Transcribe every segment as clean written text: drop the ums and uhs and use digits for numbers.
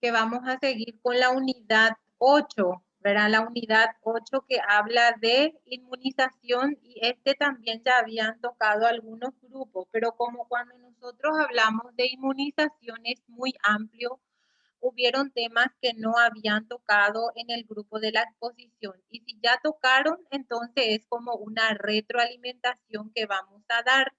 que vamos a seguir con la unidad 8, ¿verdad? La unidad 8 que habla de inmunización y también ya habían tocado algunos grupos, pero como cuando nosotros hablamos de inmunización es muy amplio, hubieron temas que no habían tocado en el grupo de la exposición y si ya tocaron, entonces es como una retroalimentación que vamos a dar.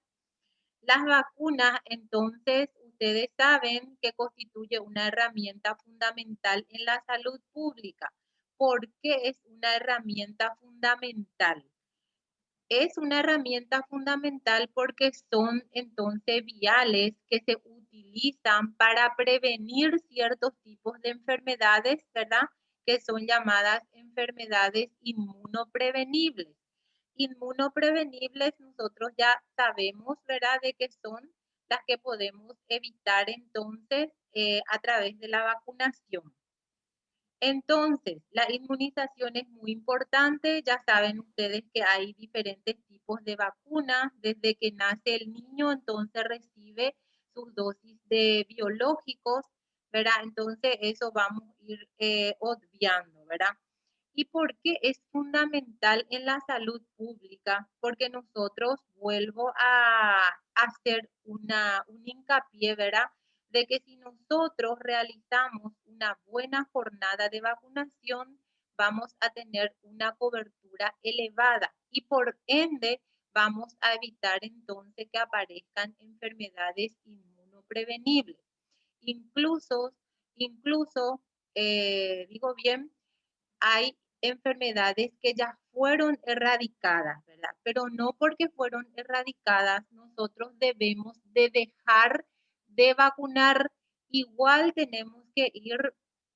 Las vacunas, entonces, ustedes saben que constituye una herramienta fundamental en la salud pública. ¿Por qué es una herramienta fundamental? Es una herramienta fundamental porque son entonces viales que se utilizan para prevenir ciertos tipos de enfermedades, ¿verdad? Que son llamadas enfermedades inmunoprevenibles. Inmunoprevenibles nosotros ya sabemos, ¿verdad? De que son las que podemos evitar entonces a través de la vacunación. Entonces, la inmunización es muy importante. Ya saben ustedes que hay diferentes tipos de vacunas. Desde que nace el niño, entonces recibe sus dosis de biológicos, ¿verdad? Entonces, eso vamos a ir obviando, ¿verdad? ¿Y por qué es fundamental en la salud pública? Porque nosotros, vuelvo a hacer un hincapié, ¿verdad? De que si nosotros realizamos una buena jornada de vacunación, vamos a tener una cobertura elevada y por ende vamos a evitar entonces que aparezcan enfermedades inmunoprevenibles. Incluso, digo bien, hay enfermedades que ya fueron erradicadas, ¿verdad? Pero no porque fueron erradicadas, nosotros debemos de dejar de vacunar. Igual tenemos que ir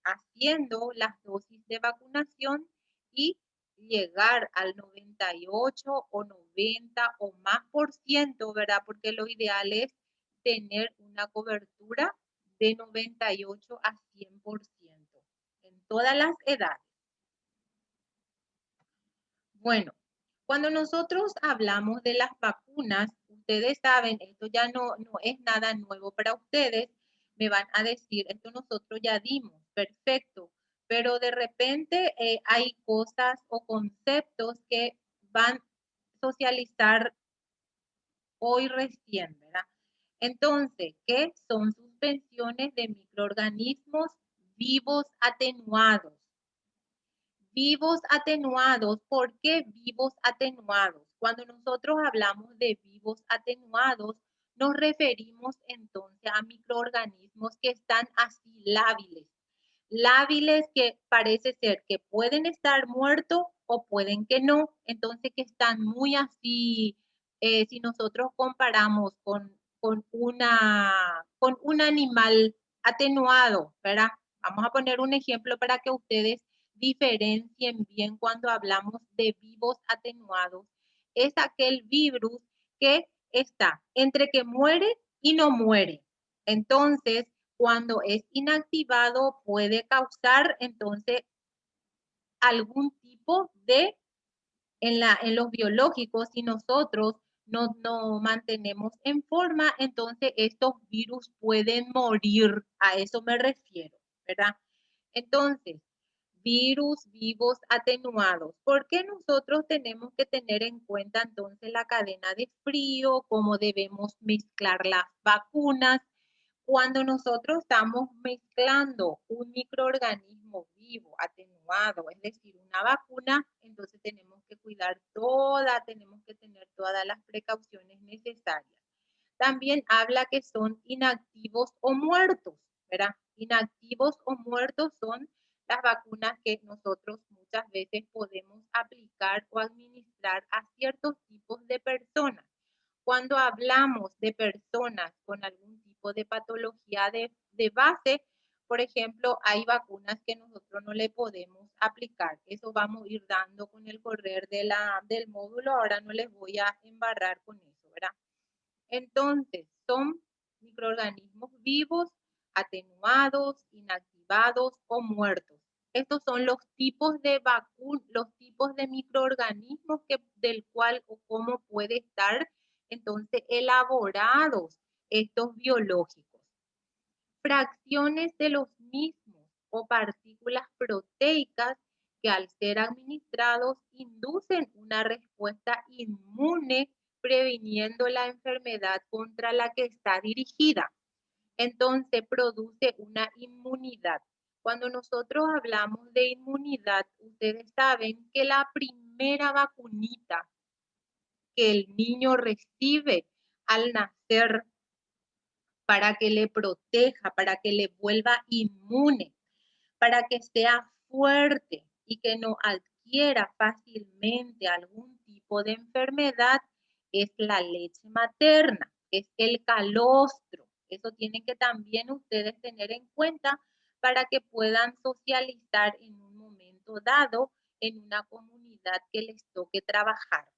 haciendo las dosis de vacunación y llegar al 98 o 90 o más por ciento, ¿verdad? Porque lo ideal es tener una cobertura de 98 a 100% en todas las edades. Bueno, cuando nosotros hablamos de las vacunas, ustedes saben, esto ya no es nada nuevo para ustedes, me van a decir, esto nosotros ya dimos, perfecto, pero de repente hay cosas o conceptos que van a socializar hoy recién, ¿verdad? Entonces, ¿qué son suspensiones de microorganismos vivos atenuados? Vivos atenuados, ¿por qué vivos atenuados? Cuando nosotros hablamos de vivos atenuados, nos referimos entonces a microorganismos que están así lábiles que parece ser que pueden estar muertos o pueden que no, entonces que están muy así, si nosotros comparamos con un animal atenuado, ¿verdad? Vamos a poner un ejemplo para que ustedes diferencien bien cuando hablamos de vivos atenuados. Es aquel virus que está entre que muere y no muere. Entonces, cuando es inactivado puede causar entonces algún tipo de, en los biológicos, si nosotros no mantenemos en forma, entonces estos virus pueden morir. A eso me refiero, ¿verdad? Entonces, virus vivos atenuados. ¿Por qué nosotros tenemos que tener en cuenta entonces la cadena de frío? ¿Cómo debemos mezclar las vacunas? Cuando nosotros estamos mezclando un microorganismo vivo, atenuado, es decir, una vacuna, entonces tenemos que cuidar tenemos que tener todas las precauciones necesarias. También habla que son inactivos o muertos, ¿verdad? Inactivos o muertos son las vacunas que nosotros muchas veces podemos aplicar o administrar a ciertos tipos de personas. Cuando hablamos de personas con algún tipo de patología de base, por ejemplo, hay vacunas que nosotros no le podemos aplicar. Eso vamos a ir dando con el correr del módulo. Ahora no les voy a embarrar con eso, ¿verdad? Entonces, son microorganismos vivos, atenuados, inactivados o muertos. Estos son los tipos de los tipos de microorganismos del cual o cómo puede estar entonces elaborados estos biológicos. Fracciones de los mismos. o partículas proteicas que al ser administrados inducen una respuesta inmune previniendo la enfermedad contra la que está dirigida. Entonces produce una inmunidad. Cuando nosotros hablamos de inmunidad, ustedes saben que la primera vacunita que el niño recibe al nacer para que le proteja, para que le vuelva inmune, para que sea fuerte y que no adquiera fácilmente algún tipo de enfermedad, es la leche materna, es el calostro. Eso tienen que también ustedes tener en cuenta para que puedan socializar en un momento dado en una comunidad que les toque trabajar.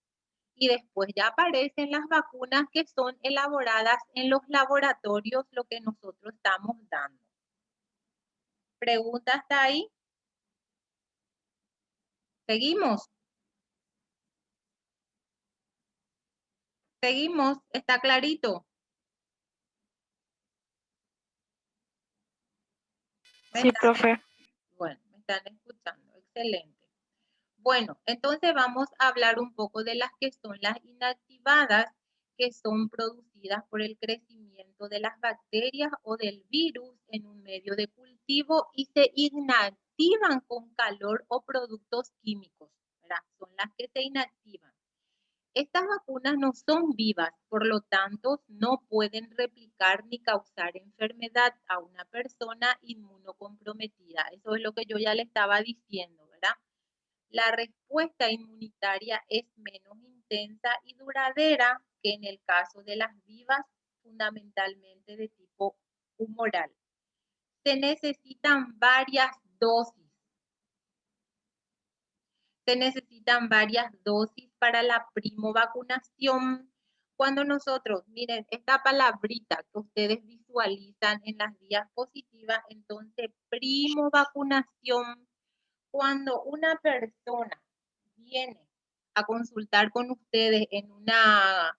Y después ya aparecen las vacunas que son elaboradas en los laboratorios, lo que nosotros estamos dando. ¿Pregunta hasta ahí? ¿Seguimos? ¿Seguimos? ¿Está clarito? Sí, profe. Bueno, me están escuchando. Excelente. Bueno, entonces vamos a hablar un poco de las que son las inactivadas, que son producidas por el crecimiento de las bacterias o del virus en un medio de cultivo y se inactivan con calor o productos químicos, ¿verdad? Son las que se inactivan. Estas vacunas no son vivas, por lo tanto, no pueden replicar ni causar enfermedad a una persona inmunocomprometida. Eso es lo que yo ya le estaba diciendo, ¿verdad? La respuesta inmunitaria es menos intensa y duradera que en el caso de las vivas, fundamentalmente de tipo humoral. Se necesitan varias dosis. Se necesitan varias dosis para la primovacunación. Cuando nosotros, miren, esta palabrita que ustedes visualizan en las diapositivas, entonces primovacunación, cuando una persona viene a consultar con ustedes en una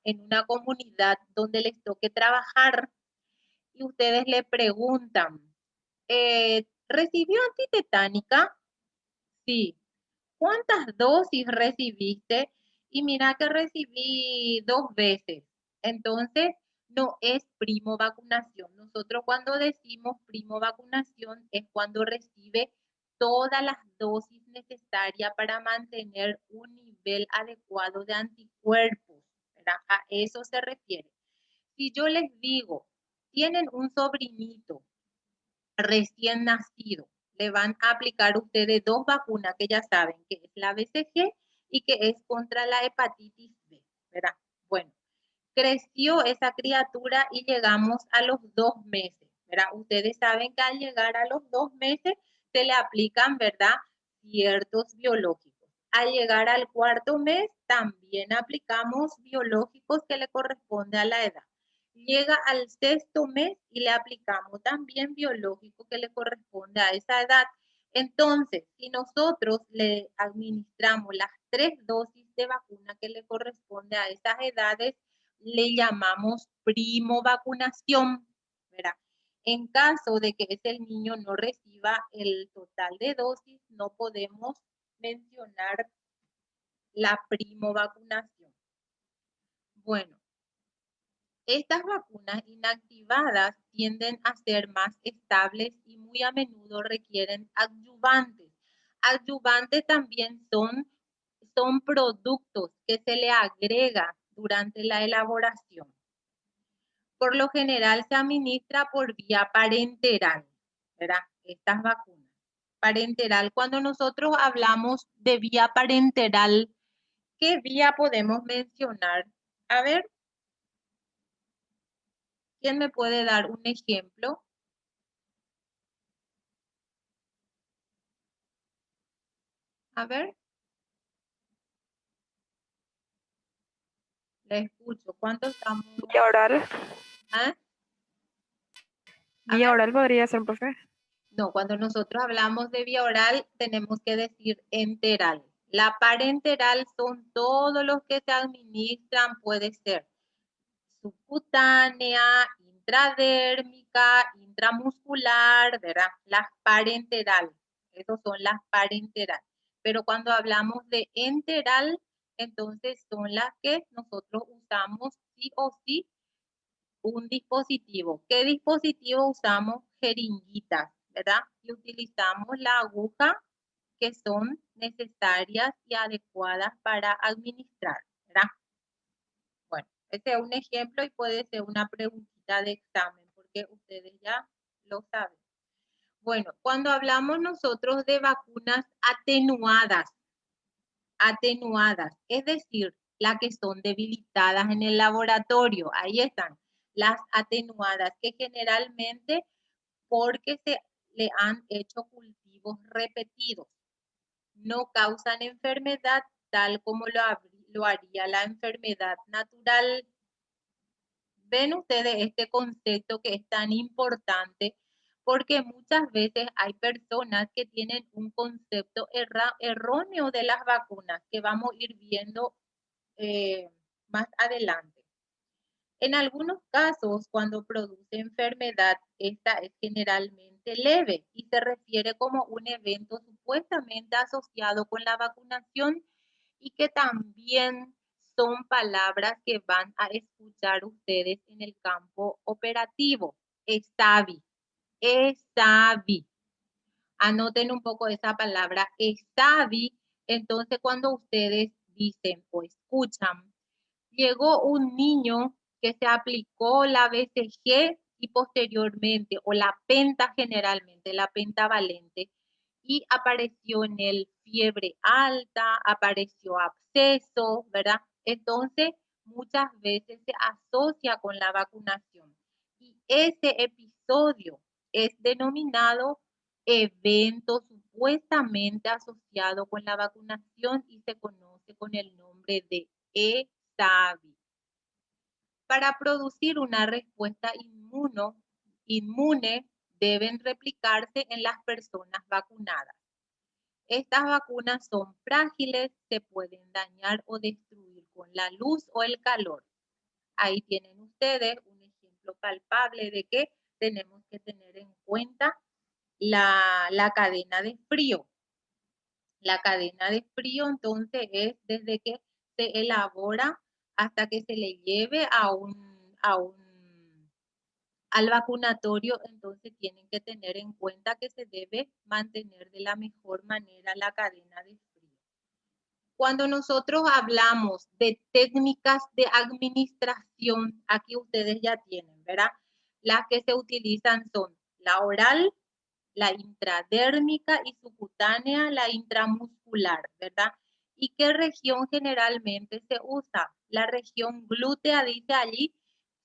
comunidad donde les toque trabajar y ustedes le preguntan, ¿recibió antitetánica? Sí. ¿Cuántas dosis recibiste? Y mira que recibí 2 veces. Entonces, no es primo vacunación. Nosotros cuando decimos primo vacunación es cuando recibe todas las dosis necesarias para mantener un nivel adecuado de anticuerpos, ¿verdad? A eso se refiere. Si yo les digo, tienen un sobrinito recién nacido, le van a aplicar ustedes 2 vacunas que ya saben, que es la BCG y que es contra la hepatitis B, ¿verdad? Bueno, creció esa criatura y llegamos a los 2 meses, ¿verdad? Ustedes saben que al llegar a los 2 meses se le aplican, ¿verdad? Ciertos biológicos. Al llegar al 4.º mes también aplicamos biológicos que le corresponde a la edad. Llega al 6.º mes y le aplicamos también biológico que le corresponde a esa edad. Entonces, si nosotros le administramos las 3 dosis de vacuna que le corresponde a esas edades, le llamamos primovacunación, ¿verdad? En caso de que ese niño no reciba el total de dosis, no podemos mencionar la primovacunación. Bueno, estas vacunas inactivadas tienden a ser más estables y muy a menudo requieren adyuvantes. Adyuvantes también son productos que se le agrega durante la elaboración. Por lo general se administra por vía parenteral, ¿verdad? Estas vacunas. Parenteral, cuando nosotros hablamos de vía parenteral, ¿qué vía podemos mencionar? A ver, ¿quién me puede dar un ejemplo? A ver, le escucho. ¿Cuántos estamos? Vía oral. ¿Ah? A Vía ver, oral podría ser, profe. no, cuando nosotros hablamos de vía oral, tenemos que decir enteral. La parenteral son todos los que se administran, puede ser subcutánea, intradérmica, intramuscular, ¿verdad? Las parenteral, esas son las parenteral. Pero cuando hablamos de enteral, entonces son las que nosotros usamos sí o sí un dispositivo. ¿Qué dispositivo usamos? Jeringuitas, ¿verdad? Y utilizamos la aguja que son necesarias y adecuadas para administrar, ¿verdad? Bueno, este es un ejemplo y puede ser una preguntita de examen porque ustedes ya lo saben. Bueno, cuando hablamos nosotros de vacunas atenuadas, es decir, las que son debilitadas en el laboratorio, ahí están, las atenuadas que generalmente porque se le han hecho cultivos repetidos, no causan enfermedad tal como lo haría la enfermedad natural. ¿Ven ustedes este concepto que es tan importante? Porque muchas veces hay personas que tienen un concepto erróneo de las vacunas que vamos a ir viendo más adelante. En algunos casos, cuando produce enfermedad, esta es generalmente leve y se refiere como un evento supuestamente asociado con la vacunación y que también son palabras que van a escuchar ustedes en el campo operativo. ESAVI, ESAVI. Anoten un poco esa palabra ESAVI. Entonces, cuando ustedes dicen o escuchan, llegó un niño que se aplicó la BCG y posteriormente, o la penta generalmente, la pentavalente, y apareció en él fiebre alta, apareció absceso, ¿verdad? Entonces, muchas veces se asocia con la vacunación. Y ese episodio es denominado evento supuestamente asociado con la vacunación y se conoce con el nombre de ESAVI. Para producir una respuesta inmune deben replicarse en las personas vacunadas. Estas vacunas son frágiles, se pueden dañar o destruir con la luz o el calor. Ahí tienen ustedes un ejemplo palpable de que tenemos que tener en cuenta la cadena de frío. La cadena de frío entonces es desde que se elabora hasta que se le lleve al vacunatorio, entonces tienen que tener en cuenta que se debe mantener de la mejor manera la cadena de frío. Cuando nosotros hablamos de técnicas de administración, aquí ustedes ya tienen, ¿verdad? Las que se utilizan son la oral, la intradérmica y subcutánea, la intramuscular, ¿verdad? ¿Y qué región generalmente se usa? La región glútea, dice allí,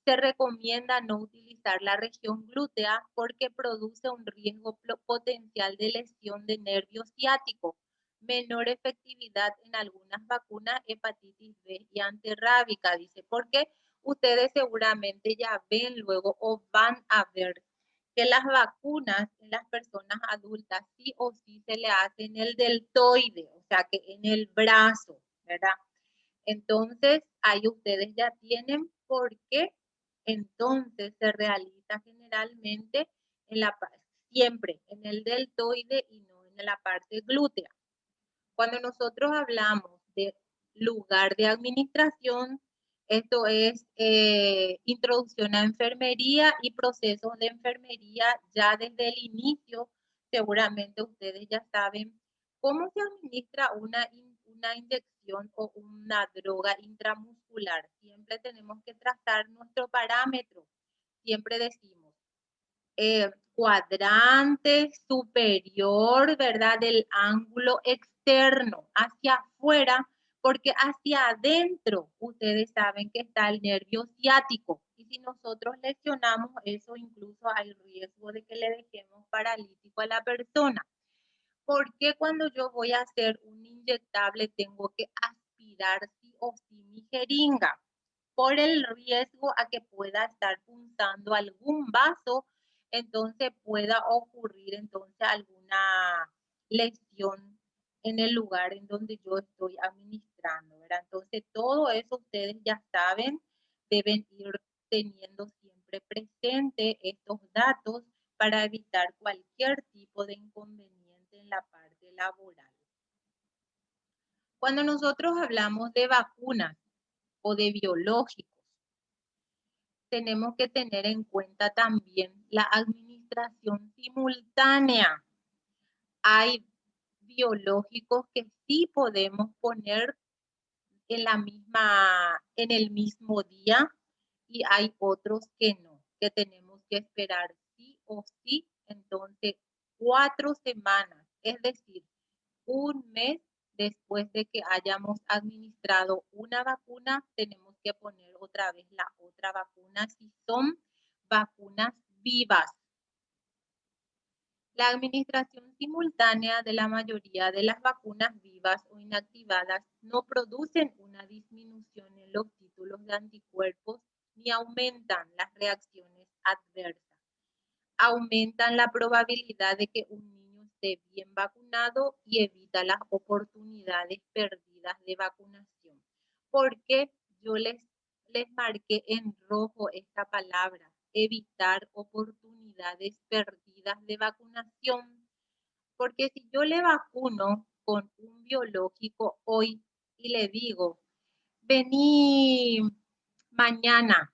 se recomienda no utilizar la región glútea porque produce un riesgo potencial de lesión de nervio ciático, menor efectividad en algunas vacunas, hepatitis B y antirrábica, dice, porque ustedes seguramente ya ven luego o van a ver que las vacunas en las personas adultas sí o sí se le hace en el deltoide, o sea que en el brazo, ¿verdad? Entonces, ahí ustedes ya tienen por qué entonces se realiza generalmente siempre en el deltoide y no en la parte glútea. Cuando nosotros hablamos de lugar de administración, esto es introducción a enfermería y procesos de enfermería ya desde el inicio. Seguramente ustedes ya saben cómo se administra una inyección o una droga intramuscular. Siempre tenemos que trazar nuestro parámetro. Siempre decimos cuadrante superior, ¿verdad? Del ángulo externo hacia afuera, porque hacia adentro ustedes saben que está el nervio ciático. Y si nosotros lesionamos eso, incluso hay riesgo de que le dejemos paralítico a la persona. ¿Por qué cuando yo voy a hacer un inyectable tengo que aspirar sí o sí mi jeringa? Por el riesgo a que pueda estar punzando algún vaso, entonces pueda ocurrir entonces alguna lesión en el lugar en donde yo estoy administrando, ¿verdad? Entonces todo eso ustedes ya saben, deben ir teniendo siempre siempre presente estos datos para evitar cualquier tipo de inconveniente en la parte laboral. Cuando nosotros hablamos de vacunas o de biológicos, tenemos que tener en cuenta también la administración simultánea. Hay biológicos que sí podemos poner en el mismo día y hay otros que no, que tenemos que esperar sí o sí. Entonces, 4 semanas, es decir, un mes después de que hayamos administrado una vacuna, tenemos que poner otra vez la otra vacuna si son vacunas vivas. La administración simultánea de la mayoría de las vacunas vivas o inactivadas no producen una disminución en los títulos de anticuerpos ni aumentan las reacciones adversas. Aumentan la probabilidad de que un niño esté bien vacunado y evita las oportunidades perdidas de vacunación. Porque yo les marqué en rojo esta palabra, evitar oportunidades perdidas de vacunación. Porque si yo le vacuno con un biológico hoy y le digo, vení mañana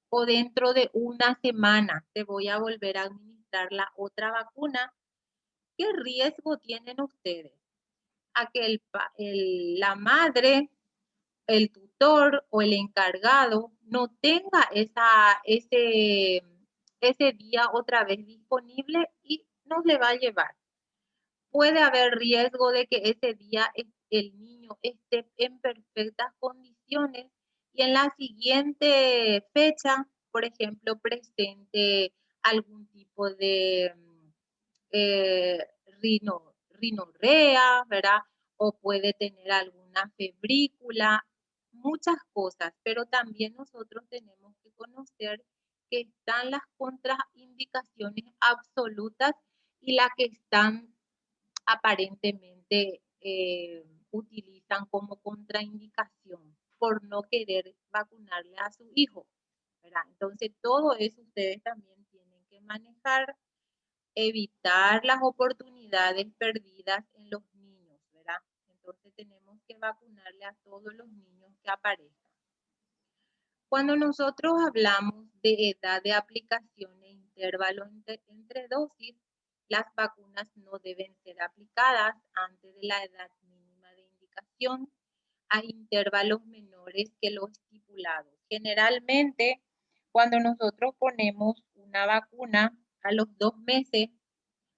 o dentro de una semana te voy a volver a administrar la otra vacuna, ¿qué riesgo tienen ustedes? A que la madre, el tutor o el encargado no tenga ese día otra vez disponible y no le va a llevar. Puede haber riesgo de que ese día el niño esté en perfectas condiciones y en la siguiente fecha, por ejemplo, presente algún tipo de eh, rinorrea, ¿verdad? O puede tener alguna febrícula, muchas cosas, pero también nosotros tenemos que conocer que están las contraindicaciones absolutas y las que están aparentemente utilizan como contraindicación por no querer vacunarle a su hijo, ¿verdad? Entonces, todo eso ustedes también tienen que manejar, evitar las oportunidades perdidas en los niños, ¿verdad? Entonces, tenemos que vacunarle a todos los niños que aparezcan. Cuando nosotros hablamos de edad de aplicación e intervalo entre dosis, las vacunas no deben ser aplicadas antes de la edad mínima de indicación a intervalos menores que los estipulados. Generalmente, cuando nosotros ponemos una vacuna a los 2 meses,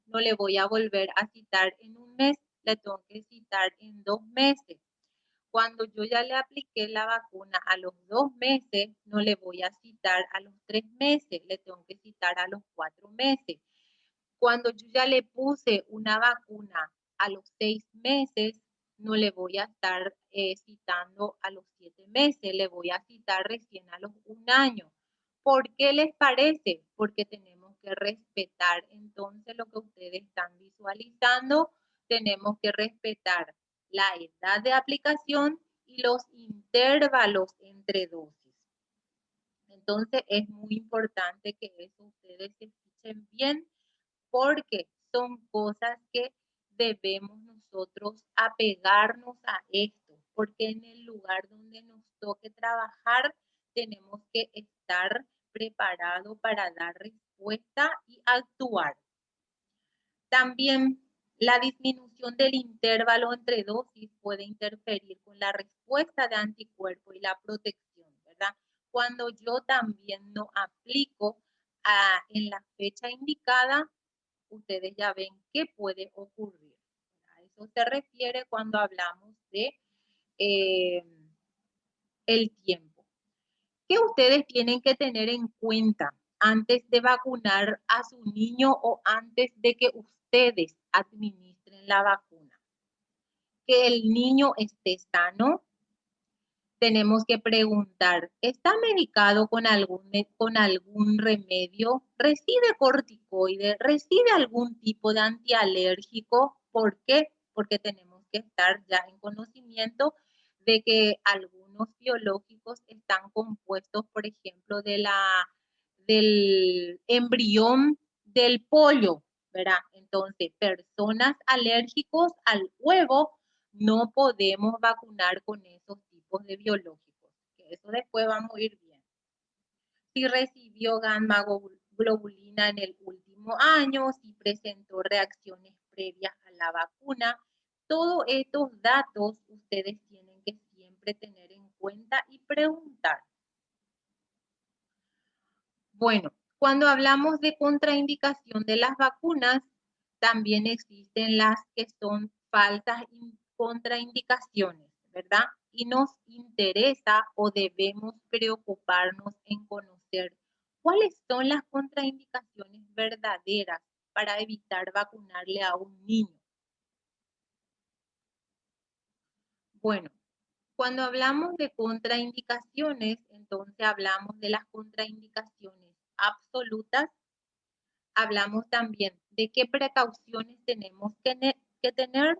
no le voy a volver a citar en un mes, le tengo que citar en 2 meses. Cuando yo ya le apliqué la vacuna a los 2 meses, no le voy a citar a los 3 meses, le tengo que citar a los 4 meses. Cuando yo ya le puse una vacuna a los 6 meses, no le voy a estar citando a los 7 meses, le voy a citar recién a los 1 año. ¿Por qué les parece? Porque tenemos que respetar entonces lo que ustedes están visualizando, tenemos que respetar la edad de aplicación y los intervalos entre dosis. Entonces es muy importante que eso ustedes se escuchen bien porque son cosas que debemos nosotros apegarnos a esto, porque en el lugar donde nos toque trabajar tenemos que estar preparados para dar respuesta y actuar. También la disminución del intervalo entre dosis puede interferir con la respuesta de anticuerpo y la protección, ¿verdad? Cuando yo también no aplico en la fecha indicada, ustedes ya ven qué puede ocurrir. A eso se refiere cuando hablamos de eh, el tiempo. ¿Qué ustedes tienen que tener en cuenta antes de vacunar a su niño o antes de que ustedes administren la vacuna? Que el niño esté sano. Tenemos que preguntar, ¿está medicado con algún remedio? ¿Recibe corticoide? ¿Recibe algún tipo de antialérgico? ¿Por qué? Porque tenemos que estar ya en conocimiento de que algunos biológicos están compuestos, por ejemplo, de del embrión del pollo, ¿verdad? Entonces, personas alérgicos al huevo no podemos vacunar con esos tipos de biológicos. Que eso después vamos a ir bien. Si recibió gamma globulina en el último año, si presentó reacciones previas a la vacuna, todos estos datos ustedes tienen que siempre tener en cuenta y preguntar. Bueno, cuando hablamos de contraindicación de las vacunas, también existen las que son falsas contraindicaciones, ¿verdad? Y nos interesa o debemos preocuparnos en conocer cuáles son las contraindicaciones verdaderas para evitar vacunarle a un niño. Bueno, cuando hablamos de contraindicaciones, entonces hablamos de las contraindicaciones absolutas. Hablamos también de qué precauciones tenemos que tener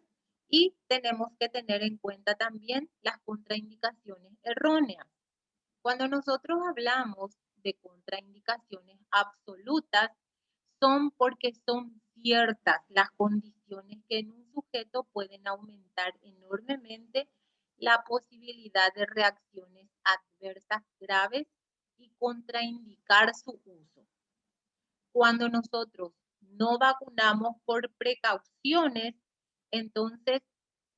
y tenemos que tener en cuenta también las contraindicaciones erróneas. Cuando nosotros hablamos de contraindicaciones absolutas, son porque son ciertas las condiciones que en un sujeto pueden aumentar enormemente la posibilidad de reacciones adversas graves y contraindicar su uso. Cuando nosotros no vacunamos por precauciones, entonces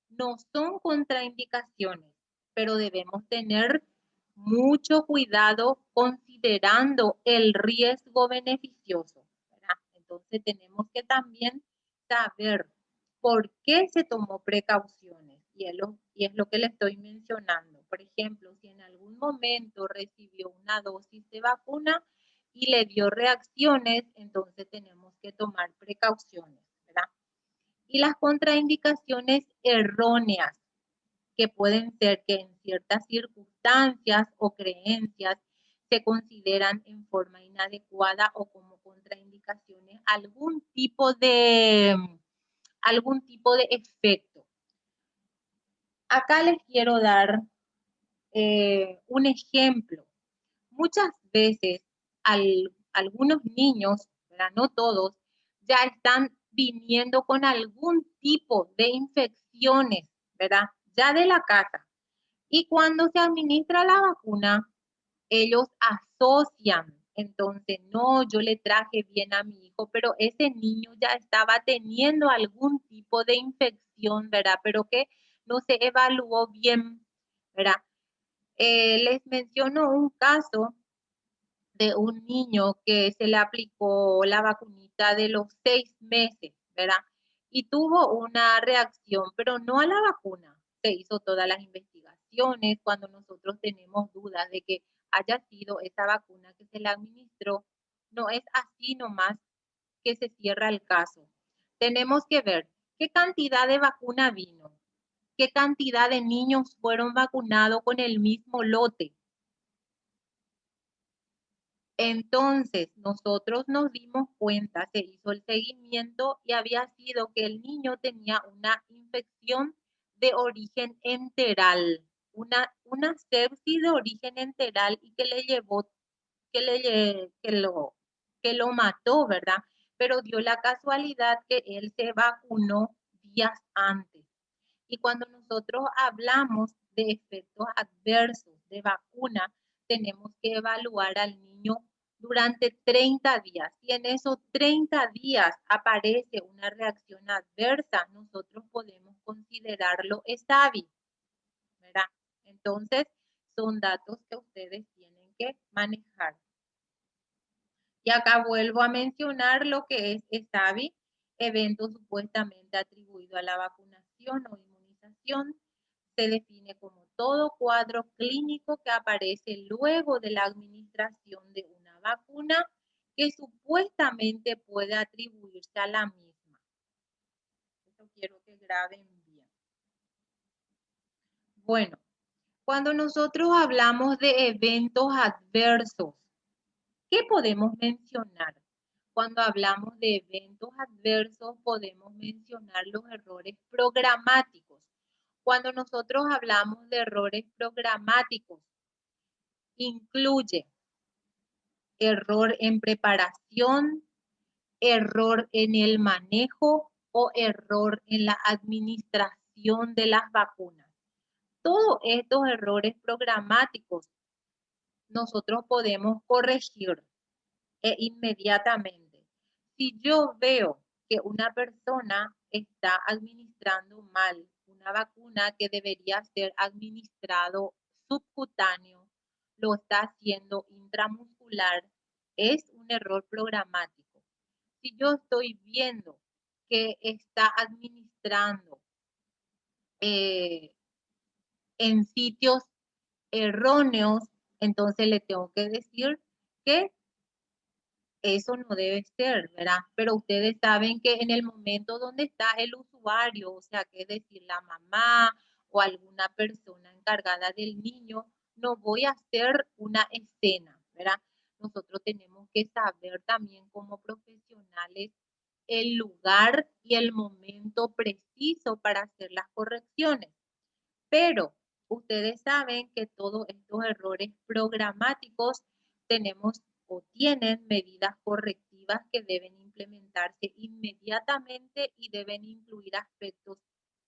no son contraindicaciones, pero debemos tener mucho cuidado considerando el riesgo beneficioso, ¿verdad? Entonces tenemos que también saber por qué se tomó precauciones y es lo que le estoy mencionando. Por ejemplo, si en algún momento recibió una dosis de vacuna y le dio reacciones, entonces tenemos que tomar precauciones, ¿verdad? Y las contraindicaciones erróneas, que pueden ser que en ciertas circunstancias o creencias se consideran en forma inadecuada o como contraindicaciones algún tipo de efecto. Acá les quiero dar un ejemplo. Muchas veces algunos niños, ¿verdad? No todos, ya están viniendo con algún tipo de infecciones, ¿verdad? Ya de la casa. Y cuando se administra la vacuna, ellos asocian. Entonces, no, yo le traje bien a mi hijo, pero ese niño ya estaba teniendo algún tipo de infección, ¿verdad? Pero que no se evaluó bien, ¿verdad? Les menciono un caso de un niño que se le aplicó la vacunita de los 6 meses, ¿verdad? Y tuvo una reacción, pero no a la vacuna. Se hizo todas las investigaciones cuando nosotros tenemos dudas de que haya sido esa vacuna que se le administró. No es así nomás que se cierra el caso. Tenemos que ver qué cantidad de vacuna vino, qué cantidad de niños fueron vacunados con el mismo lote. Entonces, nosotros nos dimos cuenta, se hizo el seguimiento y había sido que el niño tenía una infección de origen enteral, una sepsis de origen enteral y que le llevó, que lo mató, ¿verdad? Pero dio la casualidad que él se vacunó días antes. Y cuando nosotros hablamos de efectos adversos de vacuna, tenemos que evaluar al niño durante 30 días. Si en esos 30 días aparece una reacción adversa, nosotros podemos considerarlo estable, ¿verdad? Entonces, son datos que ustedes tienen que manejar. Y acá vuelvo a mencionar lo que es ESAVI, evento supuestamente atribuido a la vacunación o inmunización. Se define como todo cuadro clínico que aparece luego de la administración de una vacuna que supuestamente puede atribuirse a la misma. Eso quiero que graben bien. Bueno, cuando nosotros hablamos de eventos adversos, ¿qué podemos mencionar? Cuando hablamos de eventos adversos, podemos mencionar los errores programáticos. Cuando nosotros hablamos de errores programáticos, incluye error en preparación, error en el manejo o error en la administración de las vacunas. Todos estos errores programáticos nosotros podemos corregir inmediatamente. Si yo veo que una persona está administrando mal una vacuna que debería ser administrado subcutáneo, lo está haciendo intramuscular, es un error programático. Si yo estoy viendo que está administrando en sitios erróneos, entonces le tengo que decir que eso no debe ser, ¿verdad? Pero ustedes saben que en el momento donde está el usuario, o sea, que es decir, la mamá o alguna persona encargada del niño, no voy a hacer una escena, ¿verdad? Nosotros tenemos que saber también como profesionales el lugar y el momento preciso para hacer las correcciones. Pero ustedes saben que todos estos errores programáticos tenemos o tienen medidas correctivas que deben implementarse inmediatamente y deben incluir aspectos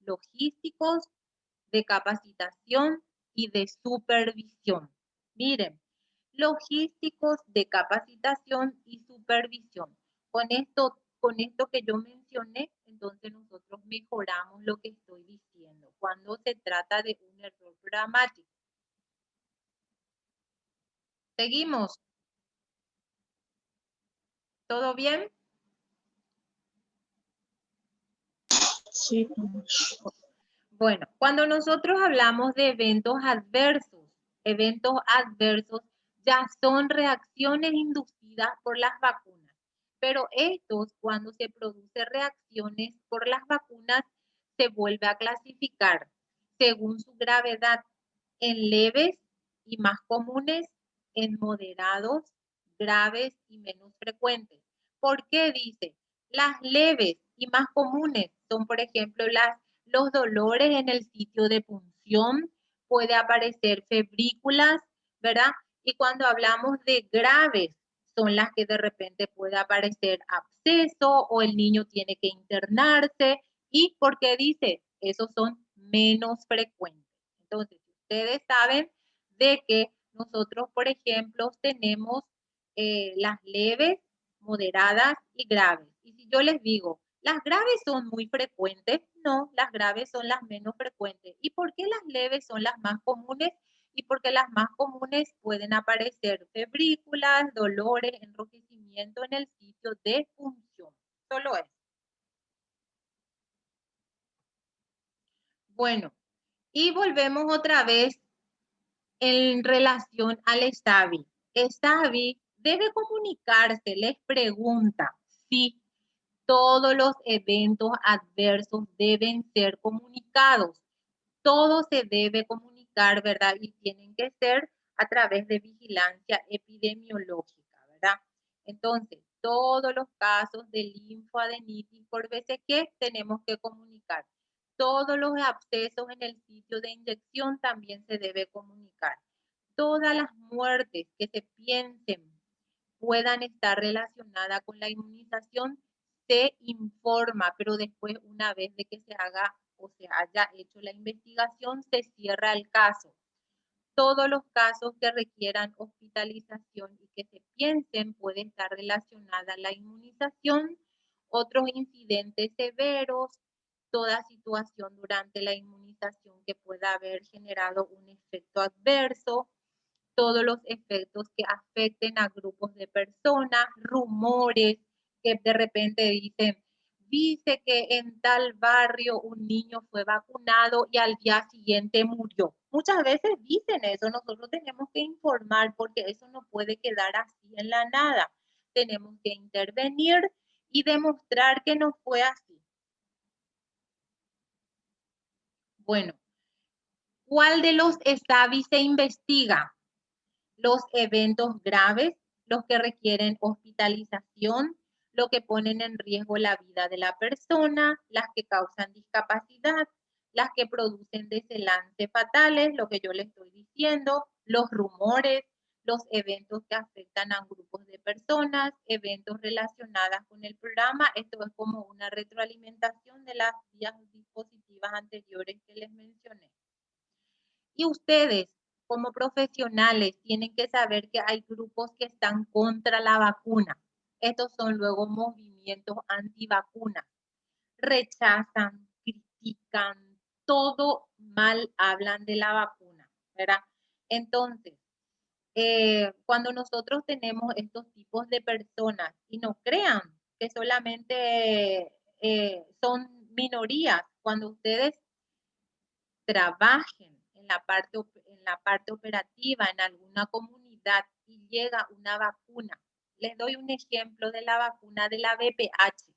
logísticos, de capacitación y de supervisión. Miren, logísticos, de capacitación y supervisión. Con esto que yo mencioné, entonces nosotros mejoramos lo que estoy diciendo cuando se trata de un error programático. Seguimos. ¿Todo bien? Sí. Bueno, cuando nosotros hablamos de eventos adversos ya son reacciones inducidas por las vacunas. Pero estos, cuando se producen reacciones por las vacunas, se vuelve a clasificar según su gravedad en leves y más comunes, en moderados, graves y menos frecuentes. ¿Por qué dice? Las leves y más comunes son, por ejemplo, los dolores en el sitio de punción, puede aparecer febrículas, ¿verdad? Y cuando hablamos de graves, son las que de repente puede aparecer absceso o el niño tiene que internarse. ¿Y por qué dice? Esos son menos frecuentes. Entonces, ustedes saben de que nosotros, por ejemplo, tenemos las leves, moderadas y graves. Y si yo les digo, las graves son muy frecuentes, no, las graves son las menos frecuentes. ¿Y por qué las leves son las más comunes? Y porque las más comunes pueden aparecer febrículas, dolores, enrojecimiento en el sitio de punción. Solo eso. Bueno, y volvemos otra vez en relación al STABI. STABI debe comunicarse, les pregunta si todos los eventos adversos deben ser comunicados. Todo se debe comunicar, ¿verdad? Y tienen que ser a través de vigilancia epidemiológica, ¿verdad? Entonces, todos los casos de linfoadenitis por BCG tenemos que comunicar. Todos los abscesos en el sitio de inyección también se debe comunicar. Todas las muertes que se piensen puedan estar relacionadas con la inmunización se informa, pero después, una vez de que se haga o se haya hecho la investigación, se cierra el caso. Todos los casos que requieran hospitalización y que se piensen pueden estar relacionadas a la inmunización, otros incidentes severos, toda situación durante la inmunización que pueda haber generado un efecto adverso, todos los efectos que afecten a grupos de personas, rumores que de repente dicen, dice que en tal barrio un niño fue vacunado y al día siguiente murió. Muchas veces dicen eso, nosotros tenemos que informar porque eso no puede quedar así en la nada. Tenemos que intervenir y demostrar que no fue así. Bueno, ¿cuál de los STABI se investiga? Los eventos graves, los que requieren hospitalización, lo que ponen en riesgo la vida de la persona, las que causan discapacidad, las que producen desenlaces fatales, lo que yo le estoy diciendo, los rumores, los eventos que afectan a grupos de personas, eventos relacionados con el programa. Esto es como una retroalimentación de las vías dispositivas anteriores que les mencioné. Y ustedes, como profesionales, tienen que saber que hay grupos que están contra la vacuna. Estos son luego movimientos antivacunas. Rechazan, critican, todo mal hablan de la vacuna, ¿verdad? Entonces, cuando nosotros tenemos estos tipos de personas y no crean que solamente son minorías, cuando ustedes trabajen en la parte operativa en alguna comunidad y llega una vacuna. Les doy un ejemplo de la vacuna de la VPH.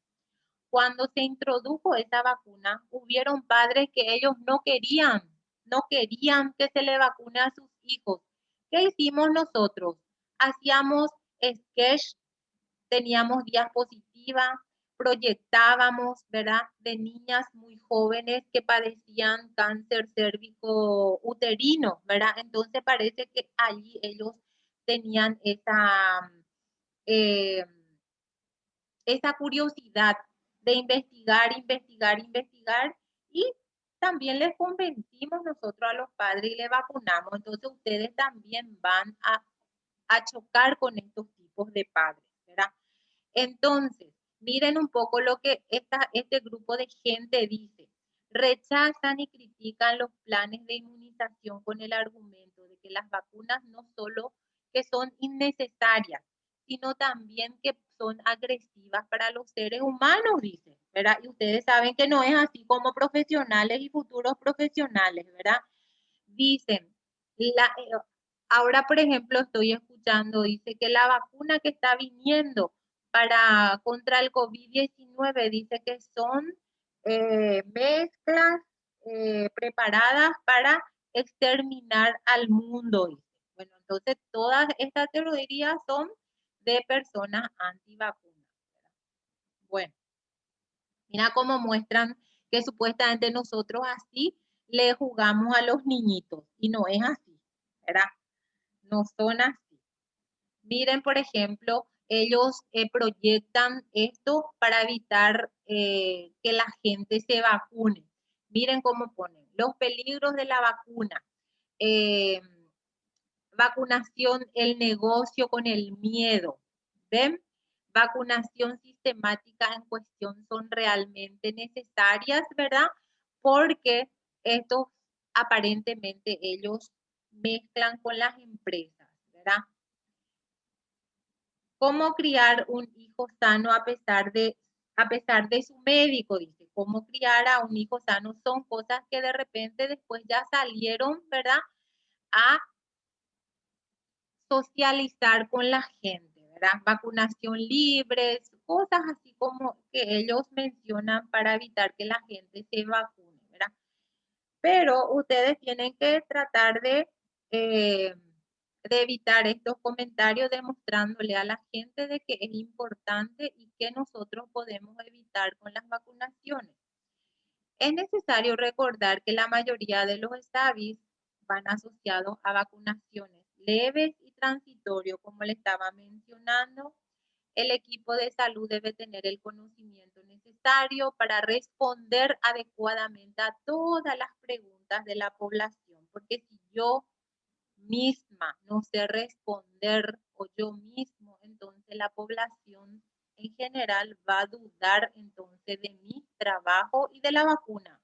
Cuando se introdujo esa vacuna, hubieron padres que ellos no querían que se le vacune a sus hijos. ¿Qué hicimos nosotros? Hacíamos sketch, teníamos diapositivas, proyectábamos, ¿verdad? De niñas muy jóvenes que padecían cáncer cérvico uterino, ¿verdad? Entonces parece que allí ellos tenían eh, esa curiosidad de investigar y también les convencimos nosotros a los padres y les vacunamos. Entonces ustedes también van a chocar con estos tipos de padres, ¿verdad? Entonces, miren un poco lo que este grupo de gente dice. Rechazan y critican los planes de inmunización con el argumento de que las vacunas no solo que son innecesarias, sino también que son agresivas para los seres humanos, dice, ¿verdad? Y ustedes saben que no es así como profesionales y futuros profesionales, ¿verdad? Dicen, ahora por ejemplo estoy escuchando, dice que la vacuna que está viniendo contra el COVID-19 dice que son mezclas preparadas para exterminar al mundo. Dice. Bueno, entonces todas estas teorías son de personas antivacunas. Bueno, mira cómo muestran que supuestamente nosotros así le jugamos a los niñitos y no es así, ¿verdad? No son así. Miren, por ejemplo, ellos proyectan esto para evitar que la gente se vacune. Miren cómo ponen los peligros de la vacuna. Eh, vacunación, el negocio con el miedo. ¿Ven? Vacunación sistemática en cuestión son realmente necesarias, ¿verdad? Porque estos aparentemente ellos mezclan con las empresas, ¿verdad? ¿Cómo criar un hijo sano a pesar de su médico? Dice, ¿cómo criar a un hijo sano? Son cosas que de repente después ya salieron, ¿verdad? A socializar con la gente, ¿verdad? Vacunación libre, cosas así como que ellos mencionan para evitar que la gente se vacune, ¿verdad? Pero ustedes tienen que tratar de evitar estos comentarios demostrándole a la gente de que es importante y que nosotros podemos evitar con las vacunaciones. Es necesario recordar que la mayoría de los SAVIs van asociados a vacunaciones leves y transitorios, como le estaba mencionando. El equipo de salud debe tener el conocimiento necesario para responder adecuadamente a todas las preguntas de la población, porque si yo misma no sé responder o yo mismo, entonces la población en general va a dudar entonces de mi trabajo y de la vacuna.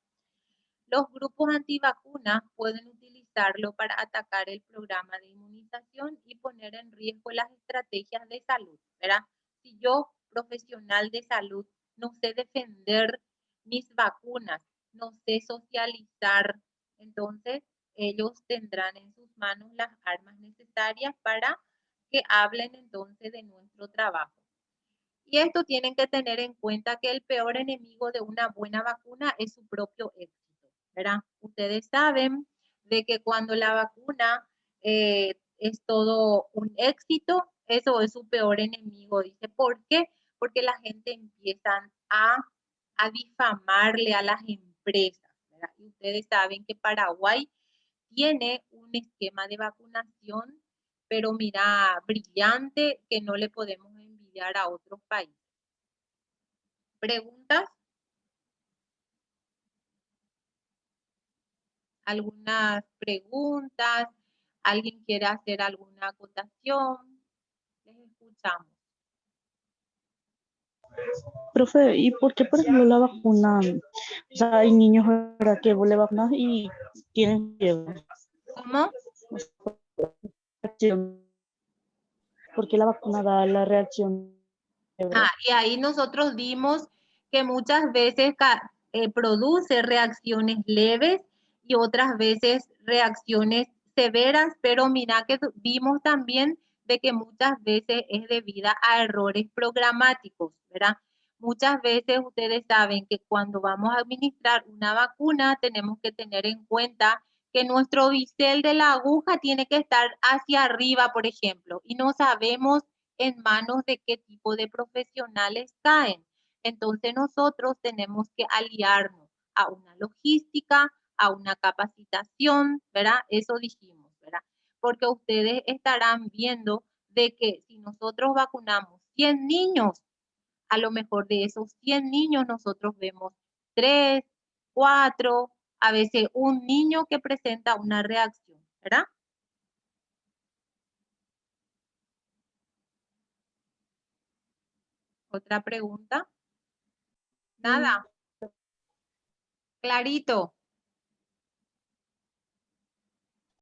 Los grupos antivacunas pueden utilizarlo para atacar el programa de inmunización y poner en riesgo las estrategias de salud, ¿verdad? Si yo, profesional de salud, no sé defender mis vacunas, no sé socializar, entonces ellos tendrán en sus manos las armas necesarias para que hablen entonces de nuestro trabajo. Y esto tienen que tener en cuenta que el peor enemigo de una buena vacuna es su propio éxito, ¿verdad? Ustedes saben de que cuando la vacuna es todo un éxito, eso es su peor enemigo. Dice, ¿por qué? Porque la gente empieza a difamarle a las empresas, ¿verdad? Y ustedes saben que Paraguay tiene un esquema de vacunación, pero mira, brillante, que no le podemos envidiar a otros países. ¿Preguntas? ¿Algunas preguntas? ¿Alguien quiere hacer alguna acotación? Les escuchamos. Profe, ¿y por qué, por ejemplo, la vacuna? O sea, hay niños, ¿verdad? Que vos le vacunas y tienen fiebre. ¿Cómo? ¿Por qué la vacuna da la reacción? Y ahí nosotros vimos que muchas veces produce reacciones leves y otras veces reacciones severas, pero mira que vimos también de que muchas veces es debida a errores programáticos, ¿verdad? Muchas veces ustedes saben que cuando vamos a administrar una vacuna tenemos que tener en cuenta que nuestro bisel de la aguja tiene que estar hacia arriba, por ejemplo, y no sabemos en manos de qué tipo de profesionales caen. Entonces nosotros tenemos que aliarnos a una logística, a una capacitación, ¿verdad? Eso dijimos, ¿verdad? Porque ustedes estarán viendo de que si nosotros vacunamos 100 niños, a lo mejor de esos 100 niños nosotros vemos 3, 4, a veces un niño que presenta una reacción, ¿verdad? ¿Otra pregunta? Nada. Clarito.